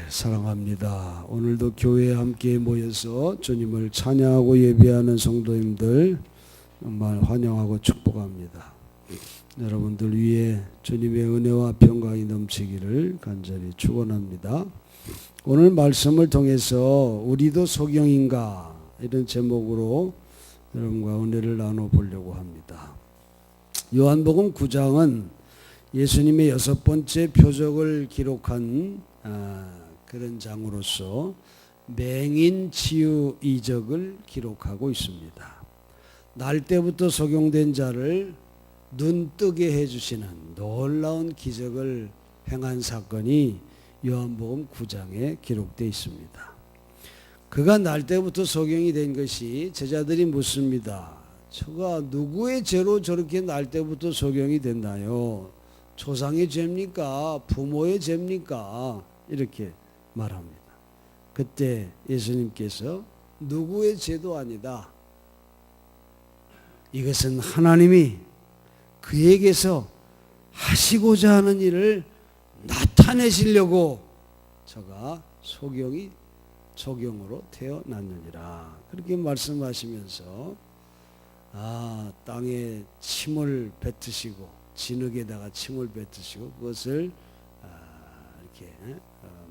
사랑합니다. 오늘도 교회에 함께 모여서 주님을 찬양하고 예배하는 성도님들 정말 환영하고 축복합니다. 여러분들 위에 주님의 은혜와 평강이 넘치기를 간절히 축원합니다. 오늘 말씀을 통해서 우리도 소경인가 이런 제목으로 여러분과 은혜를 나눠보려고 합니다. 요한복음 9장은 예수님의 6번째 표적을 기록한 그런 장으로서 맹인 치유 이적을 기록하고 있습니다. 날 때부터 소경된 자를 눈뜨게 해주시는 놀라운 기적을 행한 사건이 요한복음 9장에 기록되어 있습니다. 그가 날 때부터 소경이 된 것이 제자들이 묻습니다. 저가 누구의 죄로 저렇게 날 때부터 소경이 됐나요? 조상의 죄입니까? 부모의 죄입니까? 이렇게 말합니다. 그때 예수님께서 누구의 죄도 아니다. 이것은 하나님이 그에게서 하시고자 하는 일을 나타내시려고 저가 소경으로 태어났느니라. 그렇게 말씀하시면서 땅에 침을 뱉으시고 진흙에다가 침을 뱉으시고 그것을 이렇게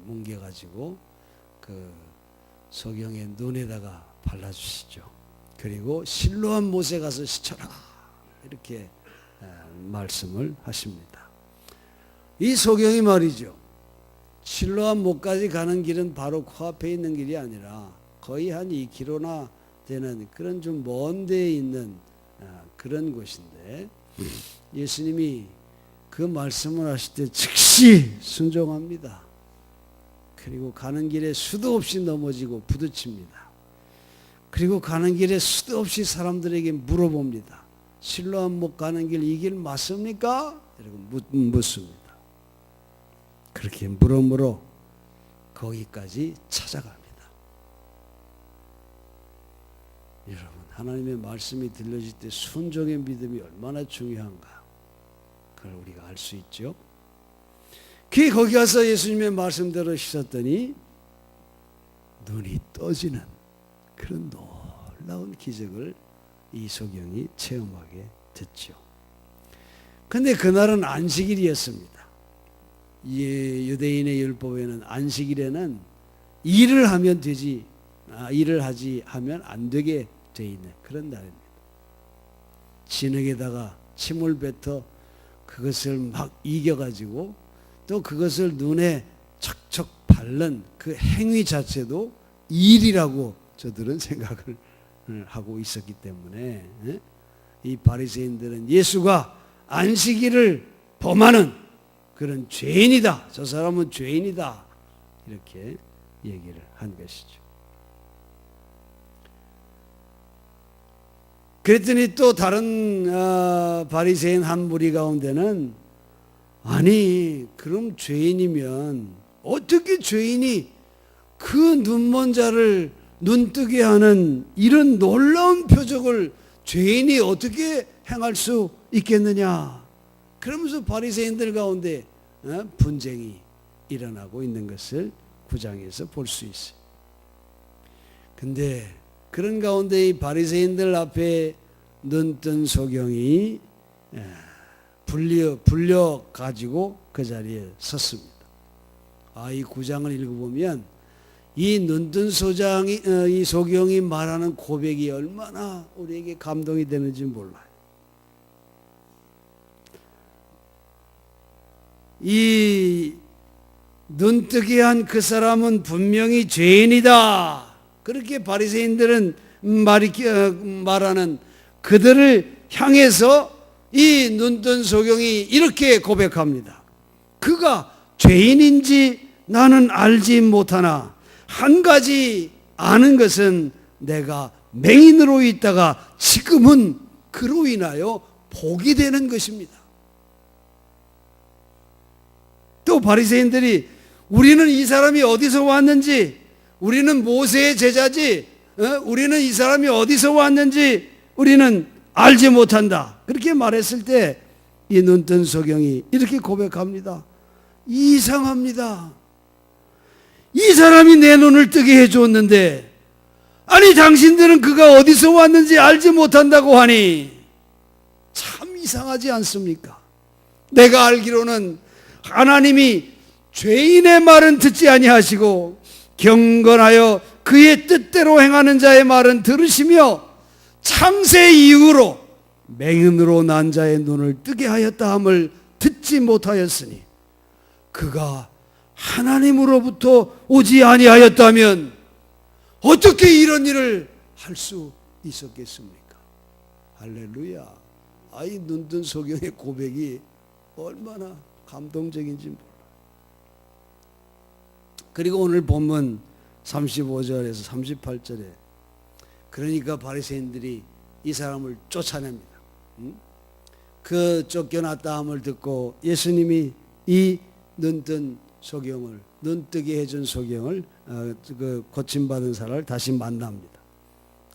뭉개가지고 그 소경의 눈에다가 발라주시죠. 그리고 실로암 못에 가서 씻어라 이렇게 말씀을 하십니다. 이 소경이 말이죠. 실로암 못까지 가는 길은 바로 코앞에 있는 길이 아니라 거의 한 2km나 되는 그런 좀 먼 데에 있는 그런 곳인데 예수님이 그 말씀을 하실 때 즉시 순종합니다. 그리고 가는 길에 수도 없이 넘어지고 부딪힙니다. 그리고 가는 길에 수도 없이 사람들에게 물어봅니다. 실로암 못 가는 길 이 길 맞습니까? 이러고 묻습니다. 그렇게 물음으로 거기까지 찾아갑니다. 여러분, 하나님의 말씀이 들려질 때 순종의 믿음이 얼마나 중요한가 그걸 우리가 알 수 있죠. 거기 가서 예수님의 말씀대로 씻었더니 눈이 떠지는 그런 놀라운 기적을 이 소경이 체험하게 됐죠. 그런데 그날은 안식일이었습니다. 유대인의 율법에는 안식일에는 일을 하면 되지 일을 하면 안 되게 돼 있는 그런 날입니다. 진흙에다가 침을 뱉어 그것을 막 이겨가지고 또 그것을 눈에 척척 바른 그 행위 자체도 일이라고 저들은 생각을 하고 있었기 때문에 이 바리새인들은 예수가 안식일을 범하는 그런 죄인이다. 저 사람은 죄인이다. 이렇게 얘기를 한 것이죠. 그랬더니 또 다른 바리새인 한 무리 가운데는 아니 그럼 죄인이면 어떻게 죄인이 그 눈먼 자를 눈뜨게 하는 이런 놀라운 표적을 죄인이 어떻게 행할 수 있겠느냐. 그러면서 바리새인들 가운데 분쟁이 일어나고 있는 것을 9장에서 볼 수 있어요. 근데 그런 가운데 이 바리새인들 앞에 눈뜬 소경이 불려 가지고 그 자리에 섰습니다. 이 9장을 읽어보면 이 눈뜬 이 소경이 말하는 고백이 얼마나 우리에게 감동이 되는지 몰라요. 이 눈뜨게 한 그 사람은 분명히 죄인이다. 그렇게 바리새인들은 말하는 그들을 향해서 이 눈뜬 소경이 이렇게 고백합니다. 그가 죄인인지 나는 알지 못하나 한 가지 아는 것은 내가 맹인으로 있다가 지금은 그로 인하여 복이 되는 것입니다. 또 바리새인들이 우리는 이 사람이 어디서 왔는지, 우리는 모세의 제자지, 우리는 이 사람이 어디서 왔는지 우리는 알지 못한다. 그렇게 말했을 때 이 눈뜬 소경이 이렇게 고백합니다. 이상합니다. 이 사람이 내 눈을 뜨게 해줬는데, 아니 당신들은 그가 어디서 왔는지 알지 못한다고 하니 참 이상하지 않습니까? 내가 알기로는 하나님이 죄인의 말은 듣지 아니하시고 경건하여 그의 뜻대로 행하는 자의 말은 들으시며 창세 이후로 맹인으로 난 자의 눈을 뜨게 하였다 함을 듣지 못하였으니 그가 하나님으로부터 오지 아니하였다면 어떻게 이런 일을 할 수 있었겠습니까? 할렐루야. 이 눈뜬 소경의 고백이 얼마나 감동적인지 몰라. 그리고 오늘 본문 35절에서 38절에 그러니까 바리새인들이 이 사람을 쫓아냅니다. 그 쫓겨났다 함을 듣고 예수님이 이 눈뜬 소경을, 눈뜨게 해준 소경을, 그 고침받은 사람을 다시 만납니다.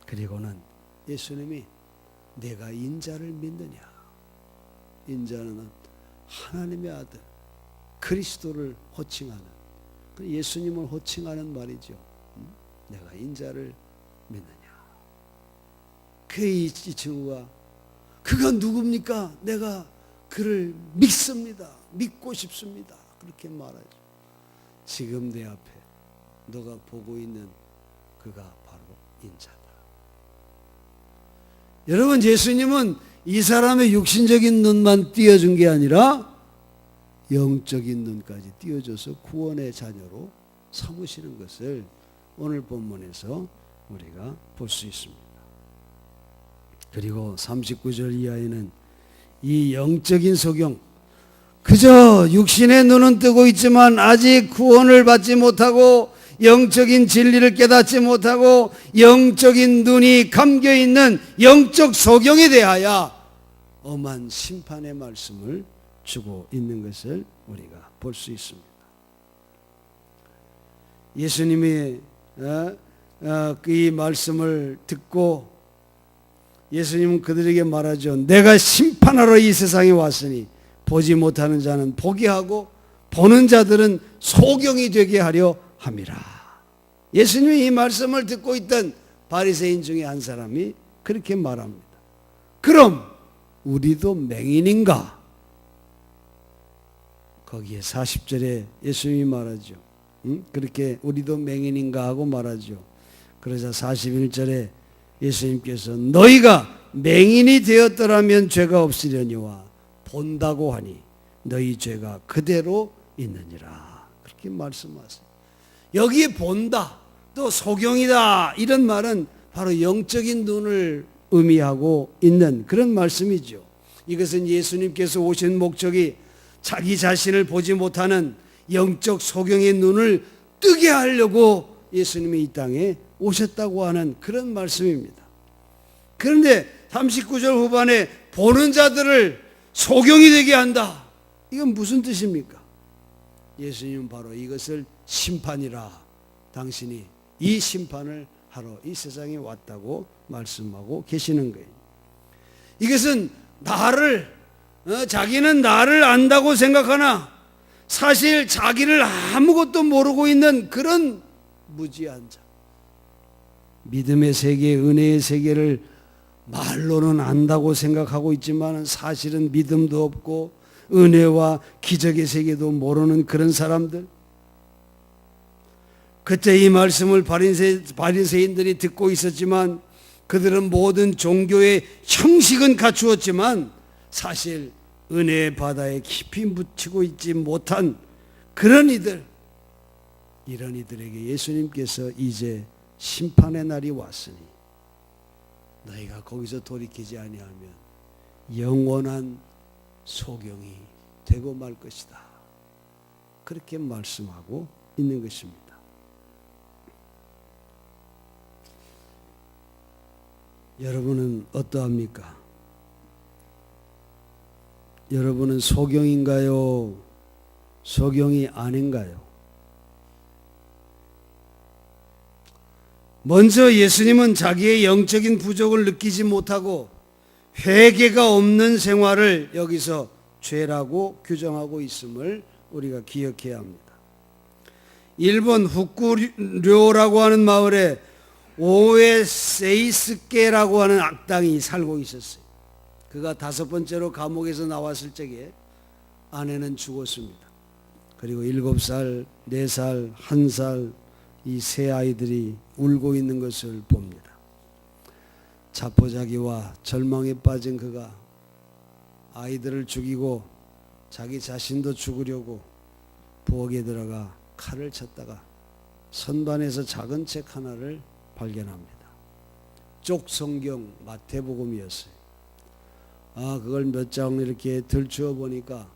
그리고는 예수님이 내가 인자를 믿느냐? 인자는 하나님의 아들 그리스도를 호칭하는, 예수님을 호칭하는 말이죠. 내가 인자를 믿느냐? 이 친구가 그가 누굽니까? 내가 그를 믿습니다. 믿고 싶습니다. 그렇게 말하죠. 지금 내 앞에 너가 보고 있는 그가 바로 인자다. 여러분, 예수님은 이 사람의 육신적인 눈만 띄워준 게 아니라 영적인 눈까지 띄워줘서 구원의 자녀로 삼으시는 것을 오늘 본문에서 우리가 볼 수 있습니다. 그리고 39절 이하에는 이 영적인 소경, 그저 육신의 눈은 뜨고 있지만 아직 구원을 받지 못하고 영적인 진리를 깨닫지 못하고 영적인 눈이 감겨있는 영적 소경에 대하여 엄한 심판의 말씀을 주고 있는 것을 우리가 볼 수 있습니다. 예수님이 이 말씀을 듣고 예수님은 그들에게 말하죠. 내가 심판하러 이 세상에 왔으니 보지 못하는 자는 보게 하고 보는 자들은 소경이 되게 하려 함이라. 예수님이 이 말씀을 듣고 있던 바리새인 중에 한 사람이 그렇게 말합니다. 그럼 우리도 맹인인가? 거기에 40절에 예수님이 말하죠. 그렇게 우리도 맹인인가 하고 말하죠. 그러자 41절에 예수님께서 너희가 맹인이 되었더라면 죄가 없으려니와 본다고 하니 너희 죄가 그대로 있느니라. 그렇게 말씀하세요. 여기에 본다, 또 소경이다, 이런 말은 바로 영적인 눈을 의미하고 있는 그런 말씀이죠. 이것은 예수님께서 오신 목적이 자기 자신을 보지 못하는 영적 소경의 눈을 뜨게 하려고 예수님이 이 땅에 오셨다고 하는 그런 말씀입니다. 그런데 39절 후반에 보는 자들을 소경이 되게 한다. 이건 무슨 뜻입니까? 예수님은 바로 이것을 심판이라, 당신이 이 심판을 하러 이 세상에 왔다고 말씀하고 계시는 거예요. 이것은 자기는 나를 안다고 생각하나 사실 자기를 아무것도 모르고 있는 그런 무지한 자, 믿음의 세계, 은혜의 세계를 말로는 안다고 생각하고 있지만 사실은 믿음도 없고 은혜와 기적의 세계도 모르는 그런 사람들. 그때 이 말씀을 바리새인들이 듣고 있었지만 그들은 모든 종교의 형식은 갖추었지만 사실 은혜의 바다에 깊이 묻히고 있지 못한 그런 이들, 이런 이들에게 예수님께서 이제 심판의 날이 왔으니 너희가 거기서 돌이키지 아니하면 영원한 소경이 되고 말 것이다. 그렇게 말씀하고 있는 것입니다. 여러분은 어떠합니까? 여러분은 소경인가요? 소경이 아닌가요? 먼저 예수님은 자기의 영적인 부족을 느끼지 못하고 회개가 없는 생활을 여기서 죄라고 규정하고 있음을 우리가 기억해야 합니다. 일본 후쿠료라고 하는 마을에 오에 세이스케라고 하는 악당이 살고 있었어요. 그가 5번째로 감옥에서 나왔을 적에 아내는 죽었습니다. 그리고 7살, 4살, 1살 이 세 아이들이 울고 있는 것을 봅니다. 자포자기와 절망에 빠진 그가 아이들을 죽이고 자기 자신도 죽으려고 부엌에 들어가 칼을 쳤다가 선반에서 작은 책 하나를 발견합니다. 쪽성경 마태복음이었어요. 그걸 몇 장 이렇게 들추어 보니까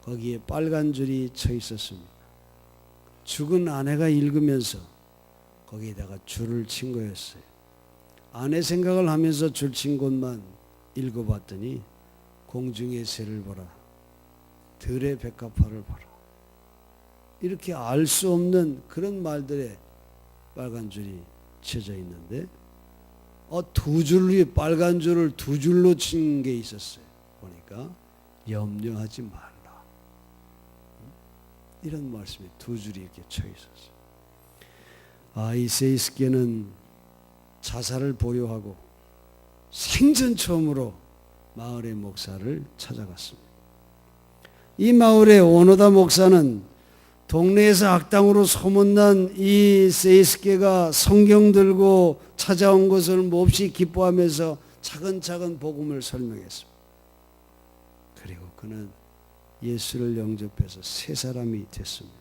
거기에 빨간 줄이 쳐 있었습니다. 죽은 아내가 읽으면서 거기에다가 줄을 친 거였어요. 아내 생각을 하면서 줄 친 곳만 읽어봤더니 공중의 새를 보라, 들의 백합화를 봐라, 이렇게 알 수 없는 그런 말들에 빨간 줄이 쳐져 있는데 2줄로 빨간 줄을 2줄로 친 게 있었어요. 보니까 염려하지 말라, 이런 말씀이 2줄이 이렇게 쳐 있었어요. 이 세이스케는 자살을 보류하고 생전 처음으로 마을의 목사를 찾아갔습니다. 이 마을의 오노다 목사는 동네에서 악당으로 소문난 이 세이스케가 성경 들고 찾아온 것을 몹시 기뻐하면서 차근차근 복음을 설명했습니다. 그리고 그는 예수를 영접해서 새 사람이 됐습니다.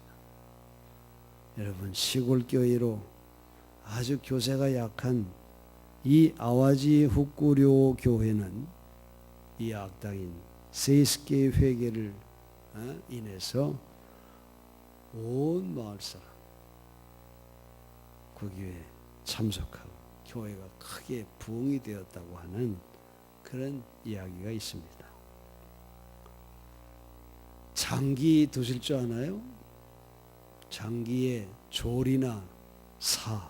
여러분, 시골 교회로 아주 교세가 약한 이 아와지 후쿠료 교회는 이 악당인 세이스케의 회개를 인해서 온 마을 사람 그 교회에 참석하고 교회가 크게 부흥이 되었다고 하는 그런 이야기가 있습니다. 장기 드실 줄 아나요? 장기의 조리나 사,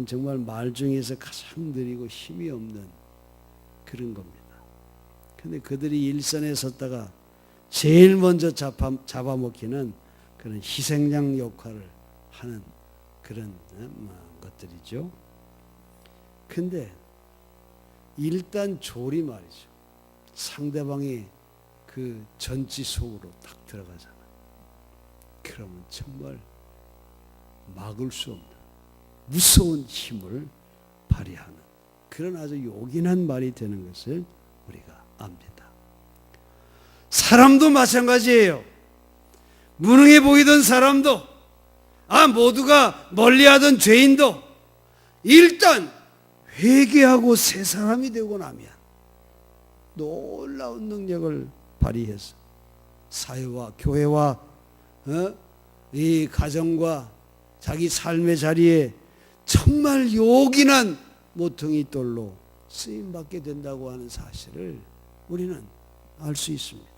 정말 말 중에서 가장 느리고 힘이 없는 그런 겁니다. 근데 그들이 일선에 섰다가 제일 먼저 잡아먹히는 그런 희생양 역할을 하는 그런 것들이죠. 근데 일단 조리 말이죠. 상대방의 그 전지 속으로 딱 들어가잖아. 그러면 정말 막을 수 없는 무서운 힘을 발휘하는 그런 아주 요긴한 말이 되는 것을 우리가 압니다. 사람도 마찬가지예요. 무능해 보이던 사람도, 모두가 멀리하던 죄인도 일단 회개하고 새 사람이 되고 나면 놀라운 능력을 발휘해서 사회와 교회와 이 가정과 자기 삶의 자리에 정말 요긴한 모퉁이 돌로 쓰임받게 된다고 하는 사실을 우리는 알 수 있습니다.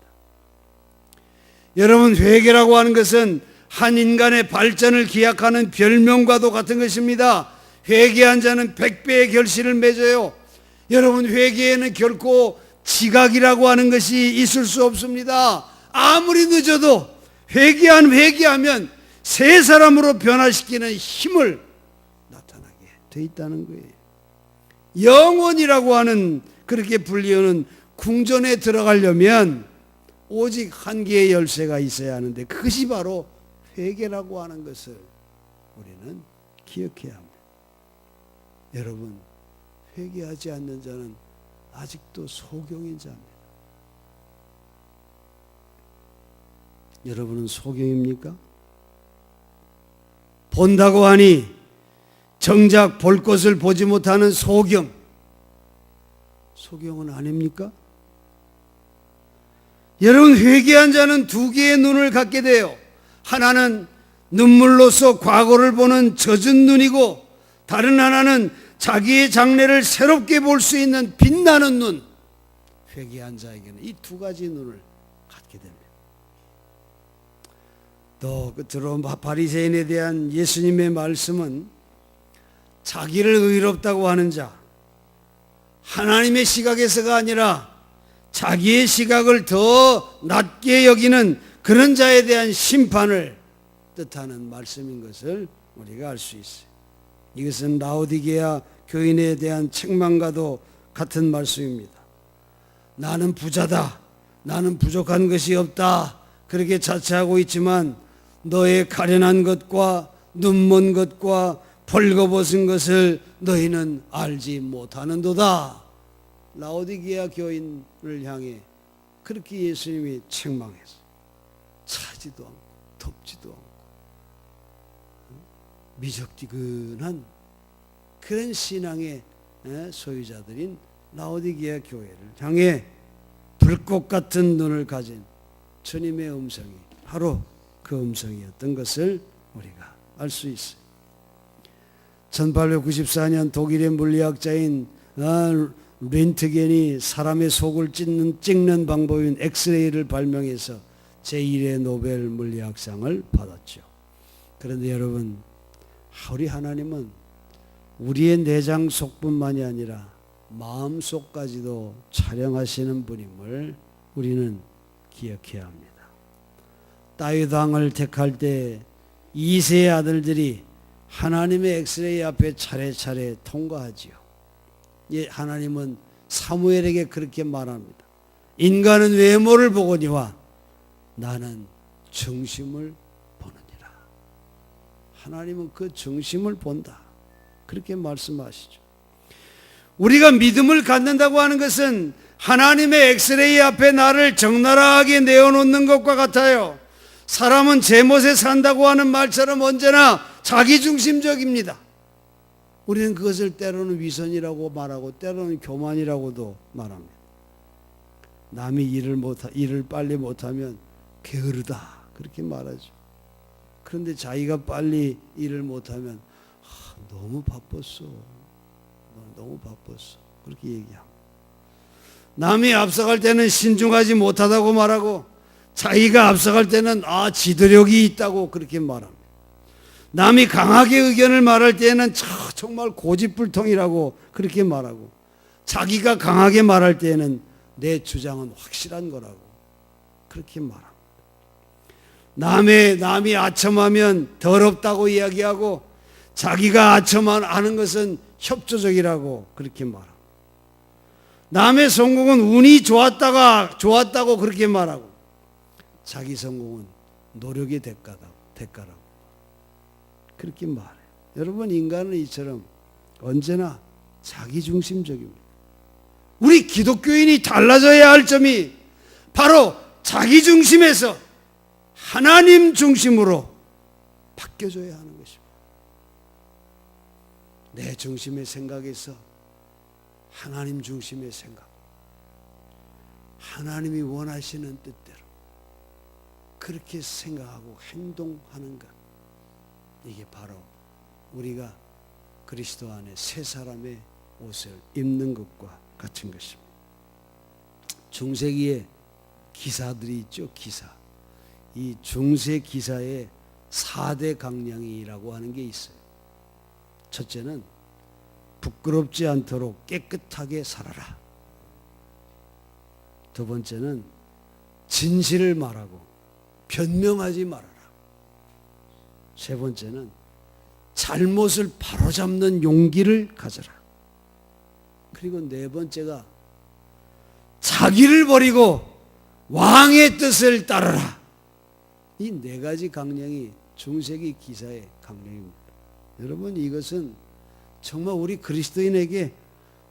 여러분, 회개라고 하는 것은 한 인간의 발전을 기약하는 별명과도 같은 것입니다. 회개한 자는 100배의 결실을 맺어요. 여러분, 회개에는 결코 지각이라고 하는 것이 있을 수 없습니다. 아무리 늦어도 회개하면 새 사람으로 변화시키는 힘을 나타나게 돼 있다는 거예요. 영혼이라고 하는 그렇게 불리우는 궁전에 들어가려면 오직 한 개의 열쇠가 있어야 하는데 그것이 바로 회개라고 하는 것을 우리는 기억해야 합니다. 여러분, 회개하지 않는 자는 아직도 소경인 자입니다. 여러분은 소경입니까? 본다고 하니 정작 볼 것을 보지 못하는 소경은 아닙니까? 여러분, 회개한 자는 2개의 눈을 갖게 돼요. 하나는 눈물로써 과거를 보는 젖은 눈이고, 다른 하나는 자기의 장래를 새롭게 볼 수 있는 빛나는 눈. 회개한 자에게는 이 2가지 눈을 갖게 됩니다. 또 끝으로 바리새인에 대한 예수님의 말씀은 자기를 의롭다고 하는 자, 하나님의 시각에서가 아니라 자기의 시각을 더 낮게 여기는 그런 자에 대한 심판을 뜻하는 말씀인 것을 우리가 알 수 있어요. 이것은 라오디게아 교인에 대한 책망과도 같은 말씀입니다. 나는 부자다. 나는 부족한 것이 없다. 그렇게 자처하고 있지만 너의 가련한 것과 눈먼 것과 벌거벗은 것을 너희는 알지 못하는도다. 라오디게아 교인을 향해 그렇게 예수님이 책망했어요. 차지도 않고 덥지도 않고 미적지근한 그런 신앙의 소유자들인 라오디게아 교회를 향해 불꽃 같은 눈을 가진 주님의 음성이 바로 그 음성이었던 것을 우리가 알 수 있어요. 1894년 독일의 물리학자인 렌트겐이 사람의 속을 찍는 방법인 엑스레이를 발명해서 제1회 노벨 물리학상을 받았죠. 그런데 여러분, 우리 하나님은 우리의 내장 속뿐만이 아니라 마음속까지도 촬영하시는 분임을 우리는 기억해야 합니다. 다윗 왕을 택할 때 2세의 아들들이 하나님의 엑스레이 앞에 차례차례 통과하지요. 하나님은 사무엘에게 그렇게 말합니다. 인간은 외모를 보거니와 나는 정심을 보느니라. 하나님은 그 정심을 본다. 그렇게 말씀하시죠. 우리가 믿음을 갖는다고 하는 것은 하나님의 엑스레이 앞에 나를 적나라하게 내어놓는 것과 같아요. 사람은 제멋에 산다고 하는 말처럼 언제나 자기중심적입니다. 우리는 그것을 때로는 위선이라고 말하고 때로는 교만이라고도 말합니다. 남이 일을 빨리 못하면 게으르다 그렇게 말하죠. 그런데 자기가 빨리 일을 못하면 너무 바빴어. 너무 바빴어. 그렇게 얘기합니다. 남이 앞서갈 때는 신중하지 못하다고 말하고 자기가 앞서갈 때는 지도력이 있다고 그렇게 말합니다. 남이 강하게 의견을 말할 때는 정말 고집불통이라고 그렇게 말하고 자기가 강하게 말할 때는 내 주장은 확실한 거라고 그렇게 말합니다. 남이 아첨하면 더럽다고 이야기하고 자기가 아첨하는 것은 협조적이라고 그렇게 말합니다. 남의 성공은 운이 좋았다고 그렇게 말하고 자기 성공은 노력의 대가라고 그렇게 말해요. 여러분, 인간은 이처럼 언제나 자기중심적입니다. 우리 기독교인이 달라져야 할 점이 바로 자기중심에서 하나님 중심으로 바뀌어져야 하는 것입니다. 내 중심의 생각에서 하나님 중심의 생각, 하나님이 원하시는 뜻대로 그렇게 생각하고 행동하는 것, 이게 바로 우리가 그리스도 안에 새 사람의 옷을 입는 것과 같은 것입니다. 중세기에 기사들이 있죠. 기사. 이 중세 기사에 4대 강령이라고 하는 게 있어요. 첫째는 부끄럽지 않도록 깨끗하게 살아라. 두 번째는 진실을 말하고 변명하지 말아라. 세 번째는 잘못을 바로잡는 용기를 가져라. 그리고 네 번째가 자기를 버리고 왕의 뜻을 따르라. 이 네 가지 강령이 중세기 기사의 강령입니다. 여러분, 이것은 정말 우리 그리스도인에게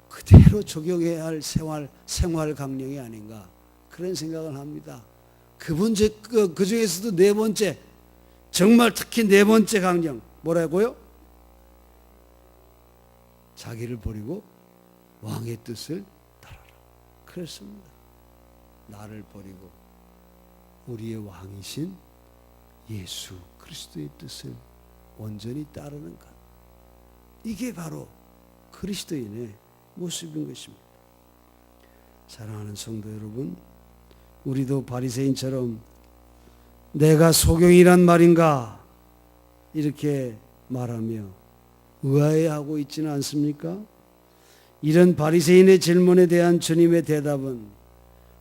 그대로 적용해야 할 생활 강령이 아닌가 그런 생각을 합니다. 그 중에서도 네 번째, 정말 특히 네 번째 강령 뭐라고요? 자기를 버리고 왕의 뜻을 따르라. 그렇습니다. 나를 버리고 우리의 왕이신 예수 그리스도의 뜻을 온전히 따르는 것, 이게 바로 그리스도인의 모습인 것입니다. 사랑하는 성도 여러분, 우리도 바리새인처럼 내가 소경이란 말인가 이렇게 말하며 의아해하고 있지는 않습니까? 이런 바리새인의 질문에 대한 주님의 대답은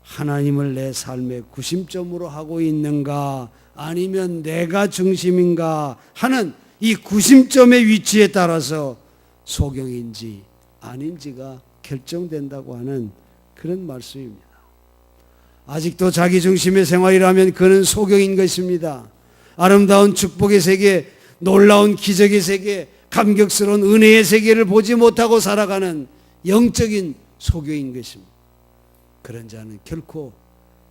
하나님을 내 삶의 구심점으로 하고 있는가, 아니면 내가 중심인가 하는 이 구심점의 위치에 따라서 소경인지 아닌지가 결정된다고 하는 그런 말씀입니다. 아직도 자기 중심의 생활이라면 그는 소경인 것입니다. 아름다운 축복의 세계, 놀라운 기적의 세계, 감격스러운 은혜의 세계를 보지 못하고 살아가는 영적인 소경인 것입니다. 그런 자는 결코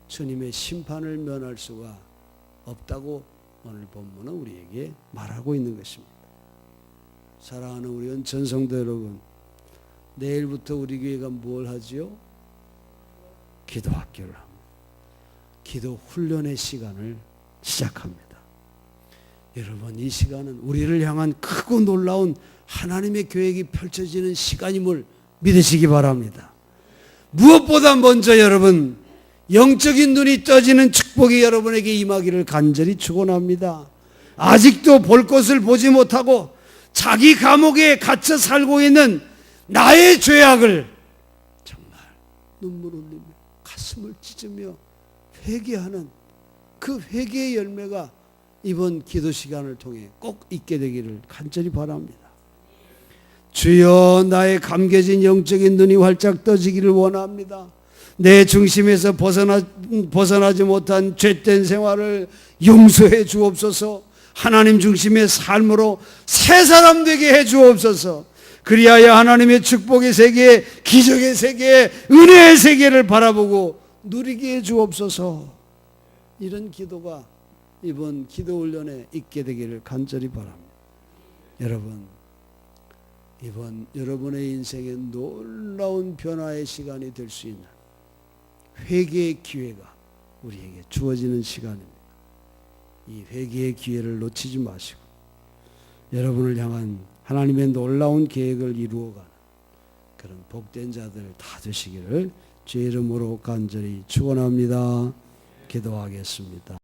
주님의 심판을 면할 수가 없다고 오늘 본문은 우리에게 말하고 있는 것입니다. 사랑하는 우리 온천 성도 여러분, 내일부터 우리 교회가 뭘 하지요? 기도 학교를 합니다. 기도 훈련의 시간을 시작합니다. 여러분, 이 시간은 우리를 향한 크고 놀라운 하나님의 계획이 펼쳐지는 시간임을 믿으시기 바랍니다. 무엇보다 먼저 여러분, 영적인 눈이 떠지는 축복이 여러분에게 임하기를 간절히 축원합니다. 아직도 볼 것을 보지 못하고 자기 감옥에 갇혀 살고 있는 나의 죄악을 정말 눈물 흘리며 가슴을 찢으며 회개하는 그 회개의 열매가 이번 기도 시간을 통해 꼭 있게 되기를 간절히 바랍니다. 주여, 나의 감겨진 영적인 눈이 활짝 떠지기를 원합니다. 내 중심에서 벗어나지 못한 죄된 생활을 용서해 주옵소서. 하나님 중심의 삶으로 새 사람 되게 해 주옵소서. 그리하여 하나님의 축복의 세계, 기적의 세계, 은혜의 세계를 바라보고 누리게 해 주옵소서. 이런 기도가 이번 기도 훈련에 있게 되기를 간절히 바랍니다. 여러분, 이번 여러분의 인생에 놀라운 변화의 시간이 될 수 있는 회개의 기회가 우리에게 주어지는 시간입니다. 이 회개의 기회를 놓치지 마시고 여러분을 향한 하나님의 놀라운 계획을 이루어가는 그런 복된 자들 다 되시기를 주의 이름으로 간절히 축원합니다. 기도하겠습니다.